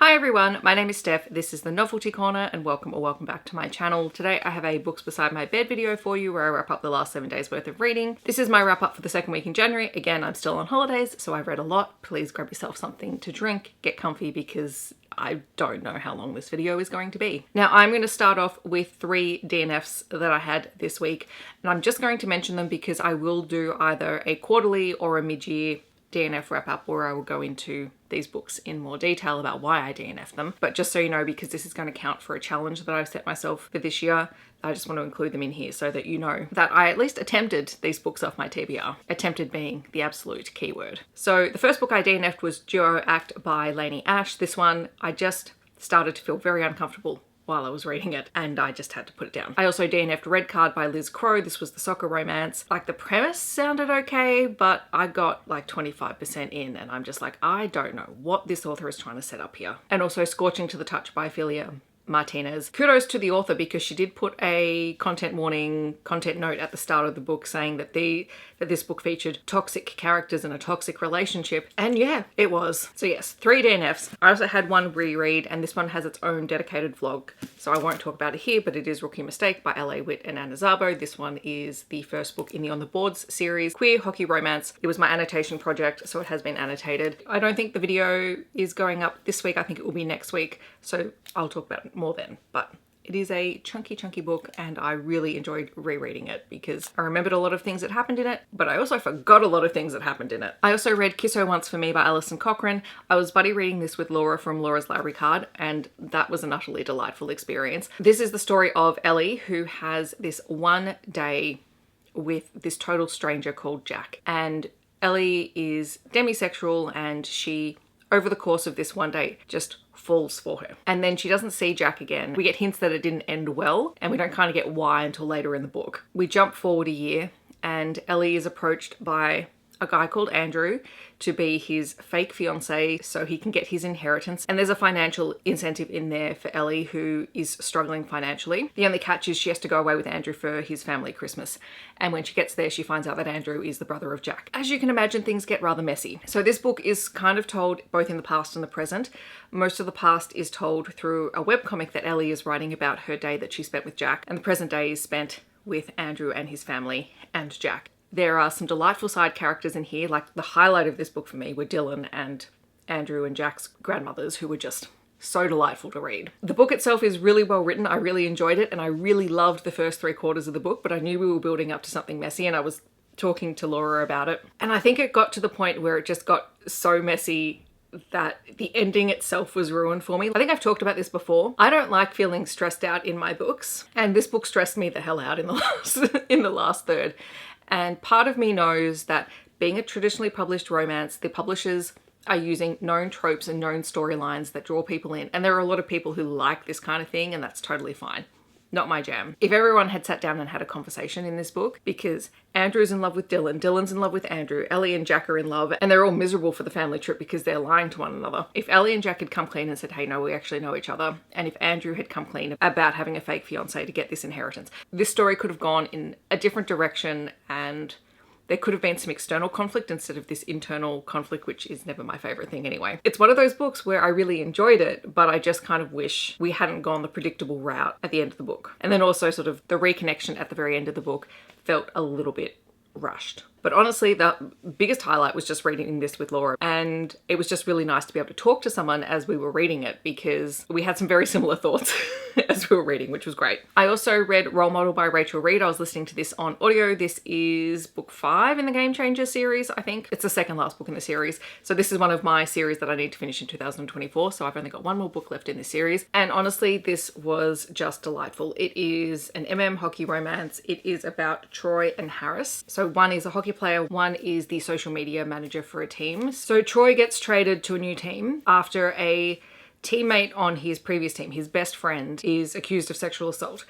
Hi everyone, my name is Steph, this is the Novelty Corner and welcome back to my channel. Today I have a books beside my bed video for you where I wrap up the last 7 days worth of reading. This is my wrap up for the second week in January. Again, I'm still on holidays, so I've read a lot. Please grab yourself something to drink, get comfy because I don't know how long this video is going to be. Now I'm going to start off with 3 DNFs that I had this week, and I'm just going to mention them because I will do either a quarterly or a mid-year DNF wrap up where I will go into these books in more detail about why I DNF them. But just so you know, because this is going to count for a challenge that I've set myself for this year, I just want to include them in here so that you know that I at least attempted these books off my TBR. Attempted being the absolute key word. So the first book I DNF'd was Duo Act by Lainey Ash. This one, I just started to feel very uncomfortable while I was reading it and I just had to put it down. I also DNF'd Red Card by Liz Crow. This was the soccer romance. Like, the premise sounded okay, but I got like 25% in and I'm just like, I don't know what this author is trying to set up here. And also Scorching to the Touch by Philia Martinez. Kudos to the author because she did put a content warning, content note at the start of the book saying that this book featured toxic characters and a toxic relationship. And yeah, it was. So yes, 3 DNFs. I also had one reread and this one has its own dedicated vlog. So I won't talk about it here, but it is Rookie Mistake by LA Witt and Anna Zabo. This one is the first book in the On the Boards series. Queer hockey romance. It was my annotation project, so it has been annotated. I don't think the video is going up this week. I think it will be next week. So I'll talk about it more then, but it is a chunky book and I really enjoyed rereading it because I remembered a lot of things that happened in it, but I also forgot a lot of things that happened in it. I also read Kiss Her Once for Me by Alison Cochrun. I was buddy reading this with Laura from Laura's Library Card and that was an utterly delightful experience. This is the story of Ellie who has this one day with this total stranger called Jack, and Ellie is demisexual and she, over the course of this one day, just falls for her. And then she doesn't see Jack again. We get hints that it didn't end well, and we don't kind of get why until later in the book. We jump forward a year, and Ellie is approached by a guy called Andrew to be his fake fiance so he can get his inheritance. And there's a financial incentive in there for Ellie who is struggling financially. The only catch is she has to go away with Andrew for his family Christmas. And when she gets there, she finds out that Andrew is the brother of Jack. As you can imagine, things get rather messy. So this book is kind of told both in the past and the present. Most of the past is told through a webcomic that Ellie is writing about her day that she spent with Jack. And the present day is spent with Andrew and his family and Jack. There are some delightful side characters in here. Like, the highlight of this book for me were Dylan and Andrew and Jack's grandmothers, who were just so delightful to read. The book itself is really well written. I really enjoyed it and I really loved the first 3/4 of the book, but I knew we were building up to something messy and I was talking to Laura about it. And I think it got to the point where it just got so messy that the ending itself was ruined for me. I think I've talked about this before. I don't like feeling stressed out in my books, and this book stressed me the hell out in the last third. And part of me knows that being a traditionally published romance, the publishers are using known tropes and known storylines that draw people in. And there are a lot of people who like this kind of thing, and that's totally fine. Not my jam. If everyone had sat down and had a conversation in this book, because Andrew's in love with Dylan, Dylan's in love with Andrew, Ellie and Jack are in love, and they're all miserable for the family trip because they're lying to one another. If Ellie and Jack had come clean and said, hey, no, we actually know each other, and if Andrew had come clean about having a fake fiance to get this inheritance, this story could have gone in a different direction and there could have been some external conflict instead of this internal conflict, which is never my favorite thing anyway. It's one of those books where I really enjoyed it, but I just kind of wish we hadn't gone the predictable route at the end of the book. And then also sort of the reconnection at the very end of the book felt a little bit rushed. But honestly, the biggest highlight was just reading this with Laura, and it was just really nice to be able to talk to someone as we were reading it because we had some very similar thoughts as we were reading, which was great. I also read Role Model by Rachel Reid. I was listening to this on audio. This is book 5 in the Game Changer series, I think. It's the second last book in the series. So this is one of my series that I need to finish in 2024. So I've only got one more book left in this series. And honestly, this was just delightful. It is an hockey romance. It is about Troy and Harris. So one is a hockey player, one is the social media manager for a team. So Troy gets traded to a new team after a teammate on his previous team, his best friend, is accused of sexual assault.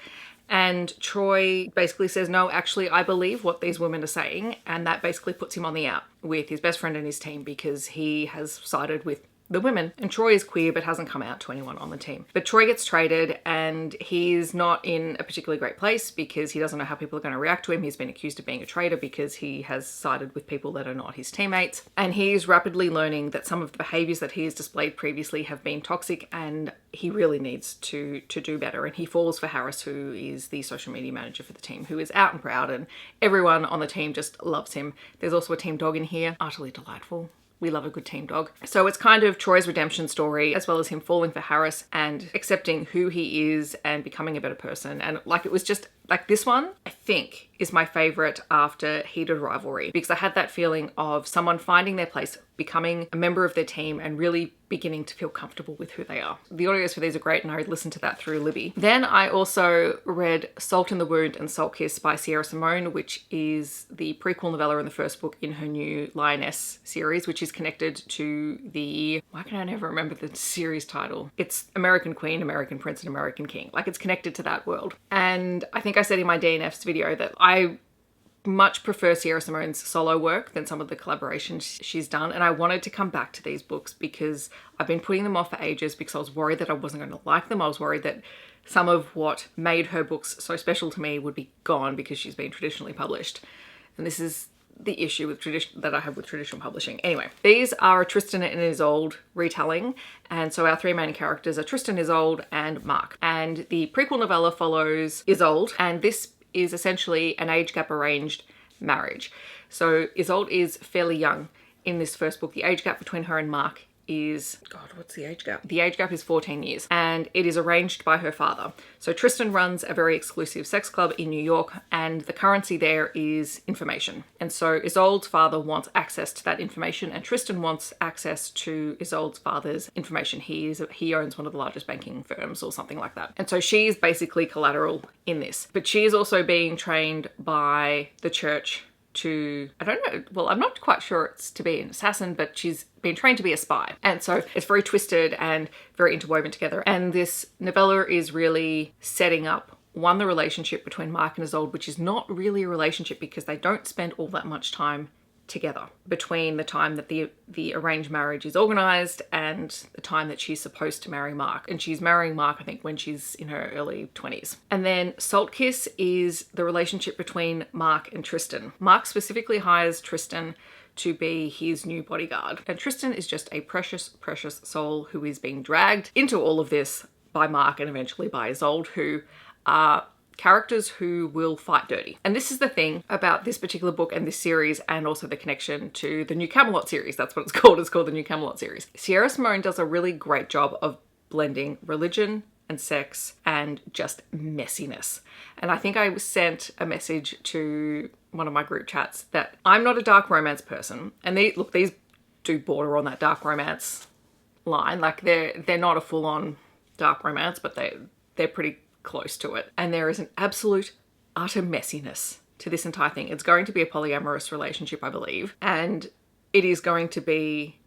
And Troy basically says, no, actually, I believe what these women are saying. And that basically puts him on the out with his best friend and his team because he has sided with the women. And Troy is queer but hasn't come out to anyone on the team. But Troy gets traded and he's not in a particularly great place because he doesn't know how people are going to react to him. He's been accused of being a traitor because he has sided with people that are not his teammates. And he's rapidly learning that some of the behaviours that he has displayed previously have been toxic and he really needs to do better. And he falls for Harris, who is the social media manager for the team, who is out and proud and everyone on the team just loves him. There's also a team dog in here, utterly delightful. We love a good team dog. So it's kind of Troy's redemption story, as well as him falling for Harris and accepting who he is and becoming a better person. And like, it was just like, this one, I think, is my favorite after Heated Rivalry, because I had that feeling of someone finding their place, becoming a member of their team and really beginning to feel comfortable with who they are. The audios for these are great and I listened to that through Libby. Then I also read Salt in the Wound and Salt Kiss by Sierra Simone, which is the prequel novella in the first book in her new Lioness series, which is connected to the, why can I never remember the series title? It's American Queen, American Prince and American King. Like, it's connected to that world. And I think I said in my DNFs video that I much prefer Sierra Simone's solo work than some of the collaborations she's done. And I wanted to come back to these books because I've been putting them off for ages because I was worried that I wasn't going to like them. I was worried that some of what made her books so special to me would be gone because she's been traditionally published. And this is the issue with that I have with traditional publishing. Anyway, these are a Tristan and Isolde retelling. And so our three main characters are Tristan, Isolde and Mark. And the prequel novella follows Isolde, and this is essentially an age gap arranged marriage. So Isolde is fairly young in this first book. The age gap between her and Mark is, God, what's the age gap? The age gap is 14 years and it is arranged by her father. So Tristan runs a very exclusive sex club in New York and the currency there is information. And so Isolde's father wants access to that information and Tristan wants access to Isolde's father's information. He owns one of the largest banking firms or something like that. And so she's basically collateral in this. But she is also being trained by the church to, I don't know, well, I'm not quite sure it's to be an assassin, but she's been trained to be a spy. And so it's very twisted and very interwoven together. And this novella is really setting up, one, the relationship between Mark and Isolde, which is not really a relationship because they don't spend all that much time together between the time that the arranged marriage is organized and the time that she's supposed to marry Mark. And she's marrying Mark, I think, when she's in her early 20s. And then Salt Kiss is the relationship between Mark and Tristan. Mark specifically hires Tristan to be his new bodyguard. And Tristan is just a precious, precious soul who is being dragged into all of this by Mark and eventually by Isolde, who are characters who will fight dirty. And this is the thing about this particular book and this series, and also the connection to the New Camelot series. That's what it's called. It's called the New Camelot series. Sierra Simone does a really great job of blending religion and sex and just messiness. And I think I sent a message to one of my group chats that I'm not a dark romance person. And these do border on that dark romance line. Like they're not a full-on dark romance, but they're pretty close to it. And there is an absolute utter messiness to this entire thing. It's going to be a polyamorous relationship, I believe, and it is going to be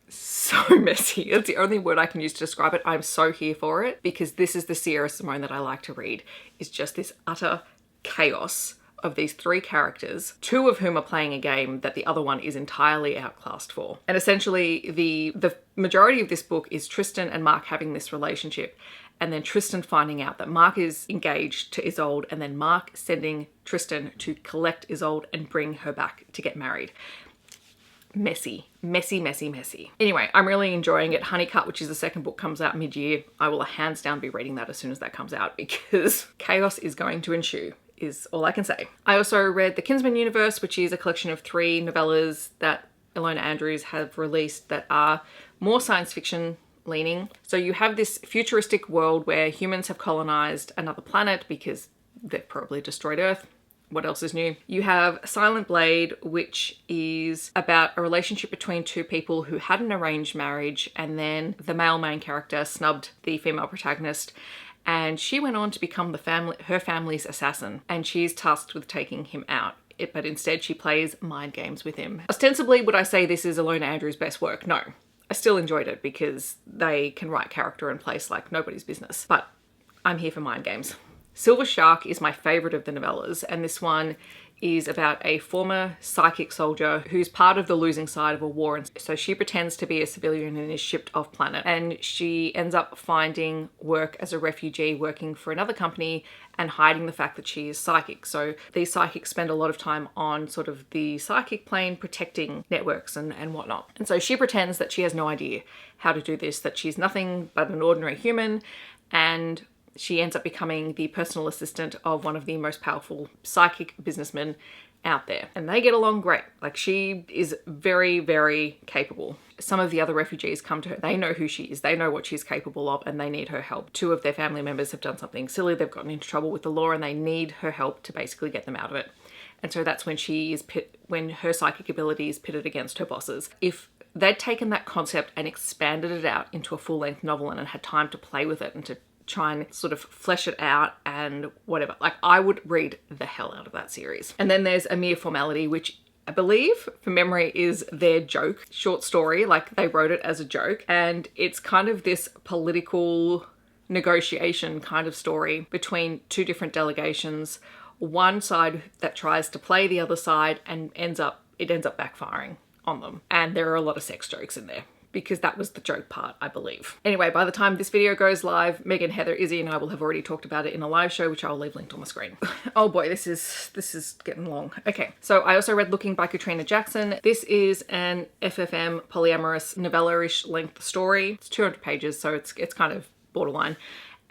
so messy. It's the only word I can use to describe it. I'm so here for it because this is the Sierra Simone that I like to read, is just this utter chaos of these three characters, two of whom are playing a game that the other one is entirely outclassed for. And essentially the majority of this book is Tristan and Mark having this relationship, and then Tristan finding out that Mark is engaged to Isolde, and then Mark sending Tristan to collect Isolde and bring her back to get married. Messy, messy, messy, messy. Anyway, I'm really enjoying it. Honeycut, which is the second book, comes out mid-year. I will hands down be reading that as soon as that comes out because chaos is going to ensue, is all I can say. I also read The Kinsmen universe, which is a collection of 3 novellas that Ilona Andrews have released that are more science fiction leaning. So you have this futuristic world where humans have colonized another planet because they've probably destroyed Earth. What else is new? You have Silent Blade, which is about a relationship between two people who had an arranged marriage, and then the male main character snubbed the female protagonist, and she went on to become her family's assassin, and she's tasked with taking him out. But instead she plays mind games with him. Ostensibly, would I say this is Ilona Andrews' best work? No. I still enjoyed it because they can write character and place like nobody's business. But I'm here for mind games. Silver Shark is my favorite of the novellas, and this one is about a former psychic soldier who's part of the losing side of a war. And so she pretends to be a civilian and is shipped off planet. And she ends up finding work as a refugee working for another company and hiding the fact that she is psychic. So these psychics spend a lot of time on sort of the psychic plane protecting networks and whatnot. And so she pretends that she has no idea how to do this, that she's nothing but an ordinary human, and she ends up becoming the personal assistant of one of the most powerful psychic businessmen out there. And they get along great. Like, she is very, very capable. Some of the other refugees come to her. They know who she is. They know what she's capable of, and they need her help. 2 of their family members have done something silly. They've gotten into trouble with the law, and they need her help to basically get them out of it. And so that's when when her psychic ability is pitted against her bosses. If they'd taken that concept and expanded it out into a full-length novel and had time to play with it and to try and sort of flesh it out and whatever, like, I would read the hell out of that series. And then there's A Mere Formality, which I believe, from memory, is their joke short story. Like, they wrote it as a joke, and it's kind of this political negotiation kind of story between 2 different delegations. One side that tries to play the other side and it ends up backfiring on them. And there are a lot of sex jokes in there, because that was the joke part, I believe. Anyway, by the time this video goes live, Megan, Heather, Izzy, and I will have already talked about it in a live show, which I'll leave linked on the screen. Oh boy, this is getting long. Okay, so I also read Looking by Katrina Jackson. This is an FFM polyamorous novella-ish length story. It's 200 pages, so it's kind of borderline.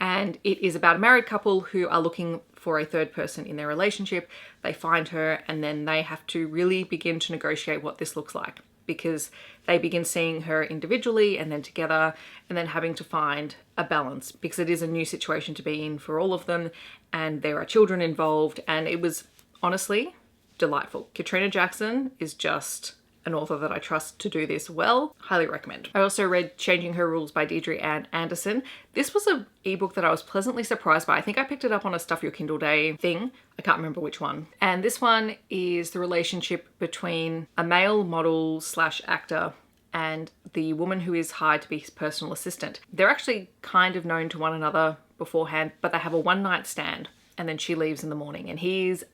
And it is about a married couple who are looking for a third person in their relationship. They find her, and then they have to really begin to negotiate what this looks like, because they begin seeing her individually and then together, and then having to find a balance, because it is a new situation to be in for all of them, and there are children involved. And it was honestly delightful. Katrina Jackson is just an author that I trust to do this well. Highly recommend. I also read Changing Her Rules by Deirdre-Ann Andersen. This was an ebook that I was pleasantly surprised by. I think I picked it up on a Stuff Your Kindle Day thing. I can't remember which one. And this one is the relationship between a male model / actor and the woman who is hired to be his personal assistant. They're actually kind of known to one another beforehand, but they have a one-night stand, and then she leaves in the morning, and he's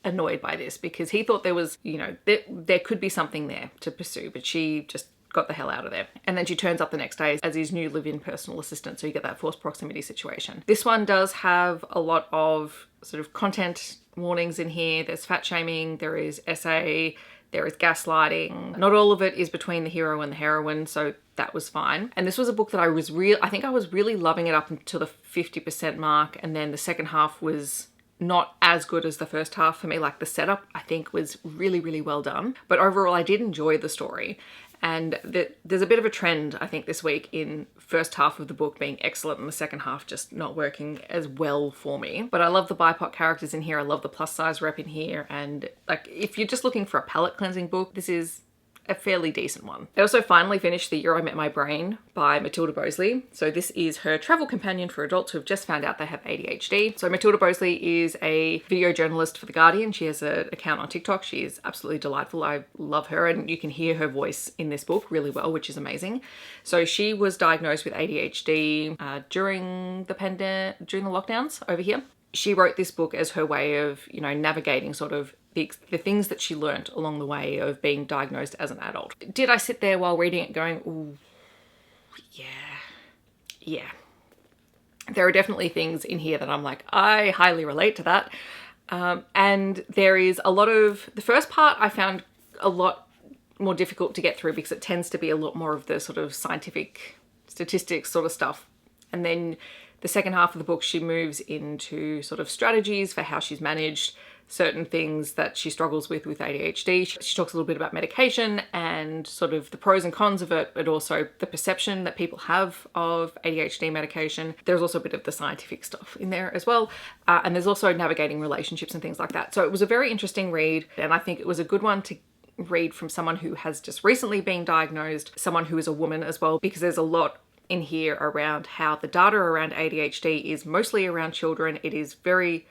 annoyed by this because he thought there was, there could be something there to pursue, but she just got the hell out of there. And then she turns up the next day as his new live-in personal assistant, so you get that forced proximity situation. This one does have a lot of sort of content warnings in here. There's fat shaming, there is SA, there is gaslighting. Not all of it is between the hero and the heroine, so that was fine. And this was a book that I think I was really loving it up until the 50% mark, and then the second half was not as good as the first half for me. Like, the setup, I think, was really, really well done. But overall, I did enjoy the story. And there's a bit of a trend, I think, this week in first half of the book being excellent and the second half just not working as well for me. But I love the BIPOC characters in here. I love the plus size rep in here. And like, if you're just looking for a palate cleansing book, this is a fairly decent one. I also finally finished The Year I Met My Brain by Matilda Boseley. So this is her travel companion for adults who have just found out they have ADHD. So Matilda Boseley is a video journalist for The Guardian. She has an account on TikTok. She is absolutely delightful. I love her, and you can hear her voice in this book really well, which is amazing. So she was diagnosed with ADHD during the lockdowns over here. She wrote this book as her way of, navigating sort of the things that she learnt along the way of being diagnosed as an adult. Did I sit there while reading it going, ooh, yeah. There are definitely things in here that I'm like, I highly relate to that. And there is a lot of, the first part I found a lot more difficult to get through because it tends to be a lot more of the sort of scientific statistics sort of stuff. And then the second half of the book, she moves into sort of strategies for how she's managed certain things that she struggles with ADHD. She talks a little bit about medication and sort of the pros and cons of it, but also the perception that people have of ADHD medication. There's also a bit of the scientific stuff in there as well. And there's also navigating relationships and things like that. So it was a very interesting read, and I think it was a good one to read from someone who has just recently been diagnosed, someone who is a woman as well, because there's a lot in here around how the data around ADHD is mostly around children. It is very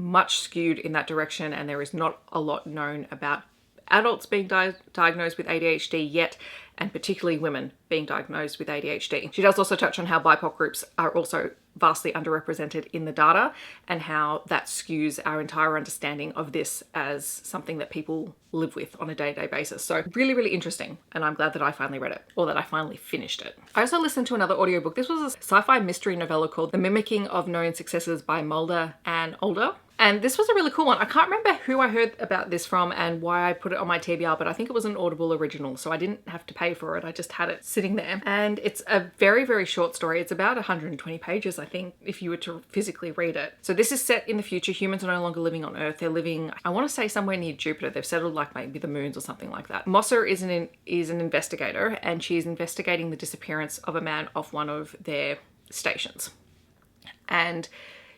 much skewed in that direction, and there is not a lot known about adults being diagnosed with ADHD yet, and particularly women being diagnosed with ADHD. She does also touch on how BIPOC groups are also vastly underrepresented in the data and how that skews our entire understanding of this as something that people live with on a day-to-day basis. So really, really interesting. And I'm glad that I finally read it, or that I finally finished it. I also listened to another audiobook. This was a sci-fi mystery novella called The Mimicking of Known Successes by Mulder and Older. And this was a really cool one. I can't remember who I heard about this from and why I put it on my TBR, but I think it was an Audible original, so I didn't have to pay for it. I just had it sitting there. And it's a very, very short story. It's about 120 pages, I think, if you were to physically read it. So this is set in the future. Humans are no longer living on Earth. They're living, I want to say, somewhere near Jupiter. They've settled like maybe the moons or something like that. Mossa is an investigator, and she's investigating the disappearance of a man off one of their stations. And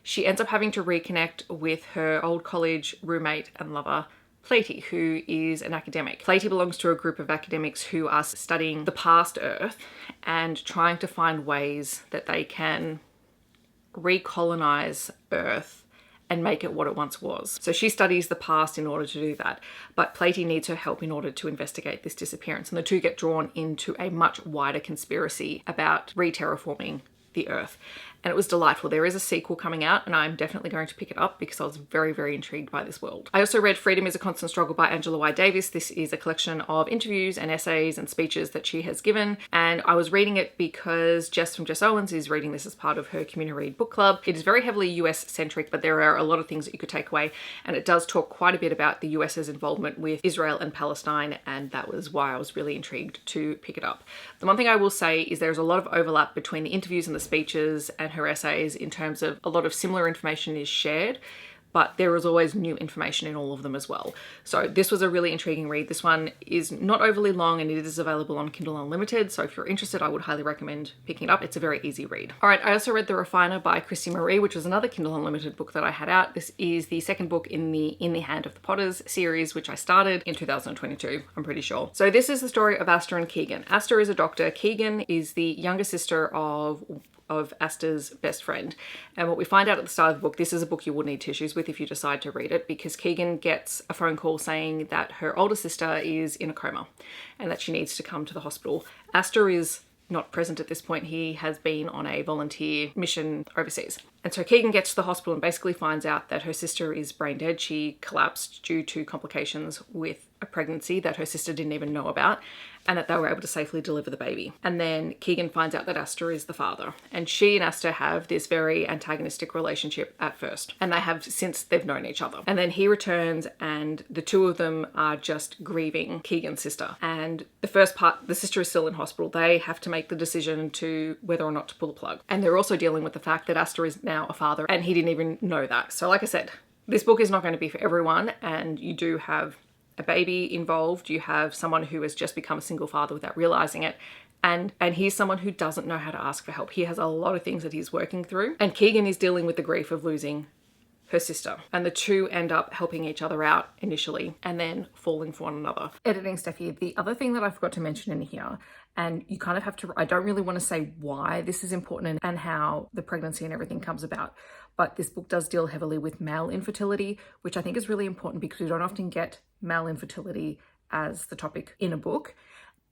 she ends up having to reconnect with her old college roommate and lover, Platy, who is an academic. Platy belongs to a group of academics who are studying the past Earth and trying to find ways that they can recolonize Earth and make it what it once was. So she studies the past in order to do that, but Platy needs her help in order to investigate this disappearance. And the two get drawn into a much wider conspiracy about re-terraforming the Earth. And it was delightful. There is a sequel coming out, and I'm definitely going to pick it up because I was very, very intrigued by this world. I also read Freedom is a Constant Struggle by Angela Y. Davis. This is a collection of interviews and essays and speeches that she has given, and I was reading it because Jess from Jess Owens is reading this as part of her Community Read book club. It is very heavily US centric, but there are a lot of things that you could take away, and it does talk quite a bit about the US's involvement with Israel and Palestine, and that was why I was really intrigued to pick it up. The one thing I will say is there's a lot of overlap between the interviews and the speeches and her essays in terms of a lot of similar information is shared, but there is always new information in all of them as well. So this was a really intriguing read. This one is not overly long and it is available on Kindle Unlimited. So if you're interested, I would highly recommend picking it up. It's a very easy read. All right, I also read The Refiner by Kristy Marie, which was another Kindle Unlimited book that I had out. This is the second book in the Hand of the Potters series, which I started in 2022, I'm pretty sure. So this is the story of Aster and Keegan. Aster is a doctor. Keegan is the younger sister of Aster's best friend. And what we find out at the start of the book, this is a book you will need tissues with if you decide to read it, because Keegan gets a phone call saying that her older sister is in a coma and that she needs to come to the hospital. Aster is not present at this point. He has been on a volunteer mission overseas. And so Keegan gets to the hospital and basically finds out that her sister is brain dead. She collapsed due to complications with a pregnancy that her sister didn't even know about, and that they were able to safely deliver the baby. And then Keegan finds out that Aster is the father, and she and Aster have this very antagonistic relationship at first, and they have since they've known each other. And then he returns and the two of them are just grieving Keegan's sister. And the first part, the sister is still in hospital. They have to make the decision to whether or not to pull the plug. And they're also dealing with the fact that Aster is now a father and he didn't even know that. So like I said, this book is not going to be for everyone, and you do have a baby involved, you have someone who has just become a single father without realizing it, and he's someone who doesn't know how to ask for help. He has a lot of things that he's working through, and Keegan is dealing with the grief of losing her sister, and the two end up helping each other out initially and then falling for one another. Editing stuff here. The other thing that I forgot to mention in here, and you kind of have to, I don't really want to say why this is important and how the pregnancy and everything comes about, but this book does deal heavily with male infertility, which I think is really important because we don't often get male infertility as the topic in a book,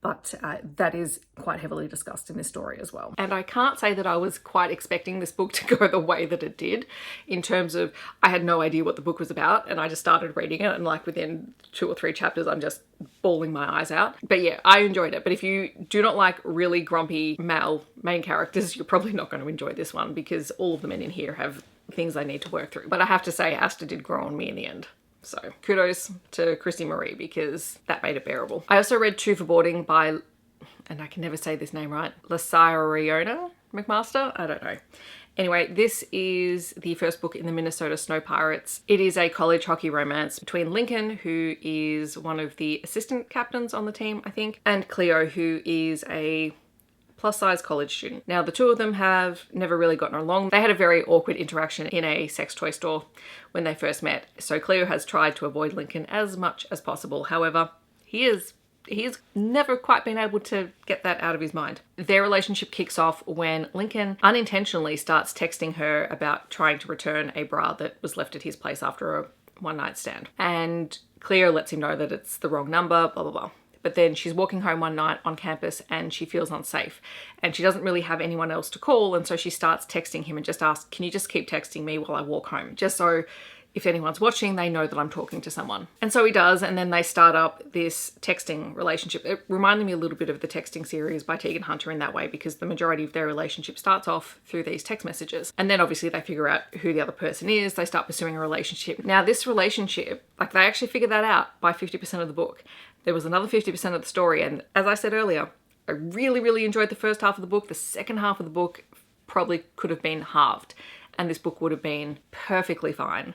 but that is quite heavily discussed in this story as well. And I can't say that I was quite expecting this book to go the way that it did, in terms of I had no idea what the book was about, and I just started reading it, and like within 2 or 3 chapters I'm just bawling my eyes out. But yeah, I enjoyed it. But if you do not like really grumpy male main characters, you're probably not going to enjoy this one, because all of the men in here have things they need to work through. But I have to say, Aster did grow on me in the end. So kudos to Kristy Marie, because that made it bearable. I also read Two for Boarding by, and I can never say this name right, Lasairiona McMcaster? I don't know. Anyway, this is the first book in the Minnesota Snow Pirates. It is a college hockey romance between Lincoln, who is one of the assistant captains on the team, I think, and Cleo, who is a plus-size college student. Now, the two of them have never really gotten along. They had a very awkward interaction in a sex toy store when they first met. So Cleo has tried to avoid Lincoln as much as possible. However, he has never quite been able to get that out of his mind. Their relationship kicks off when Lincoln unintentionally starts texting her about trying to return a bra that was left at his place after a one-night stand. And Claire lets him know that it's the wrong number, blah, blah, blah. But then she's walking home one night on campus and she feels unsafe and she doesn't really have anyone else to call. And so she starts texting him and just asks, can you just keep texting me while I walk home? Just so if anyone's watching, they know that I'm talking to someone. And so he does. And then they start up this texting relationship. It reminded me a little bit of the texting series by Tegan Hunter in that way, because the majority of their relationship starts off through these text messages. And then obviously they figure out who the other person is. They start pursuing a relationship. Now this relationship, like they actually figured that out by 50% of the book. There was another 50% of the story. And as I said earlier, I really, really enjoyed the first half of the book. The second half of the book probably could have been halved and this book would have been perfectly fine.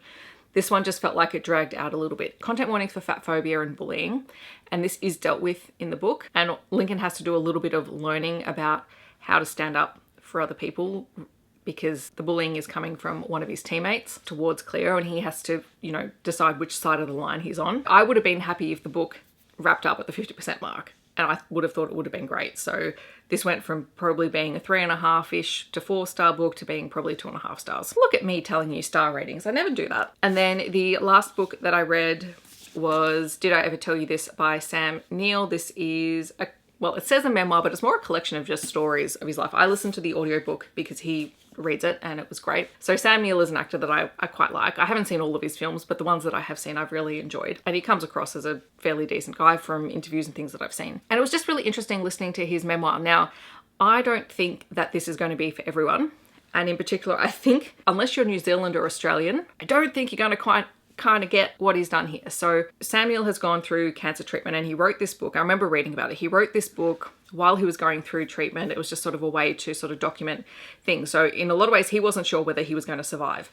This one just felt like it dragged out a little bit. Content warnings for fat phobia and bullying. And this is dealt with in the book. And Lincoln has to do a little bit of learning about how to stand up for other people, because the bullying is coming from one of his teammates towards Claire and he has to, you know, decide which side of the line he's on. I would have been happy if the book wrapped up at the 50% mark. And I would have thought it would have been great. So this went from probably being a 3.5-ish to 4-star book to being probably 2.5 stars. Look at me telling you star ratings. I never do that. And then the last book that I read was Did I Ever Tell You This by Sam Neill. This is well, it says a memoir, but it's more a collection of just stories of his life. I listened to the audiobook because he reads it and it was great. So Sam Neill is an actor that I quite like. I haven't seen all of his films, but the ones that I have seen I've really enjoyed. And he comes across as a fairly decent guy from interviews and things that I've seen. And it was just really interesting listening to his memoir. Now, I don't think that this is going to be for everyone. And in particular, I think unless you're New Zealand or Australian, I don't think you're going to kind of get what he's done here. So Samuel has gone through cancer treatment and he wrote this book. I remember reading about it. He wrote this book while he was going through treatment. It was just sort of a way to sort of document things. So in a lot of ways, he wasn't sure whether he was going to survive.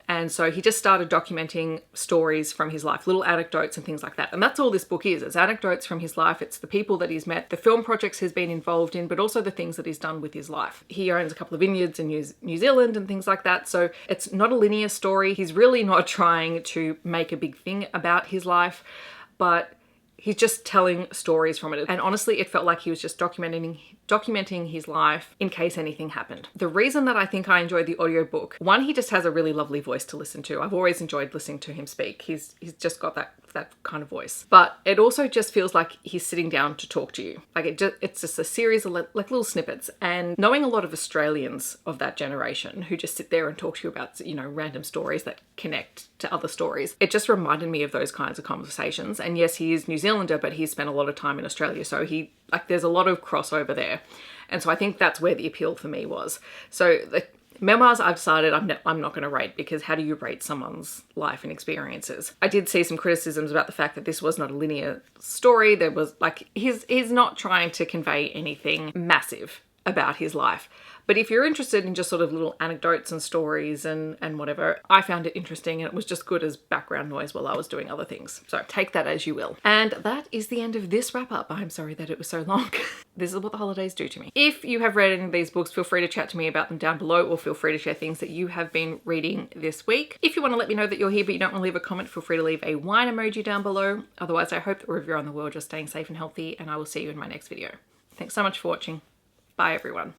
And so he just started documenting stories from his life, little anecdotes and things like that. And that's all this book is. It's anecdotes from his life. It's the people that he's met, the film projects he's been involved in, but also the things that he's done with his life. He owns a couple of vineyards in New Zealand and things like that. So it's not a linear story. He's really not trying to make a big thing about his life, but he's just telling stories from it. And honestly, it felt like he was just documenting his life in case anything happened. The reason that I think I enjoyed the audiobook, one, he just has a really lovely voice to listen to. I've always enjoyed listening to him speak. He's just got that kind of voice. But it also just feels like he's sitting down to talk to you. Like it's just a series of like little snippets. And knowing a lot of Australians of that generation who just sit there and talk to you about, you know, random stories that connect to other stories, it just reminded me of those kinds of conversations. And yes, he is New Zealander, but he's spent a lot of time in Australia. So there's a lot of crossover there. And so I think that's where the appeal for me was. So the memoirs, I've decided I'm not going to rate, because how do you rate someone's life and experiences? I did see some criticisms about the fact that this was not a linear story. There was like, he's not trying to convey anything massive about his life. But if you're interested in just sort of little anecdotes and stories and whatever, I found it interesting and it was just good as background noise while I was doing other things. So take that as you will. And that is the end of this wrap up. I'm sorry that it was so long. This is what the holidays do to me. If you have read any of these books, feel free to chat to me about them down below, or feel free to share things that you have been reading this week. If you want to let me know that you're here but you don't want to leave a comment, feel free to leave a wine emoji down below. Otherwise, I hope that wherever you're on the world, you're staying safe and healthy, and I will see you in my next video. Thanks so much for watching. Bye everyone.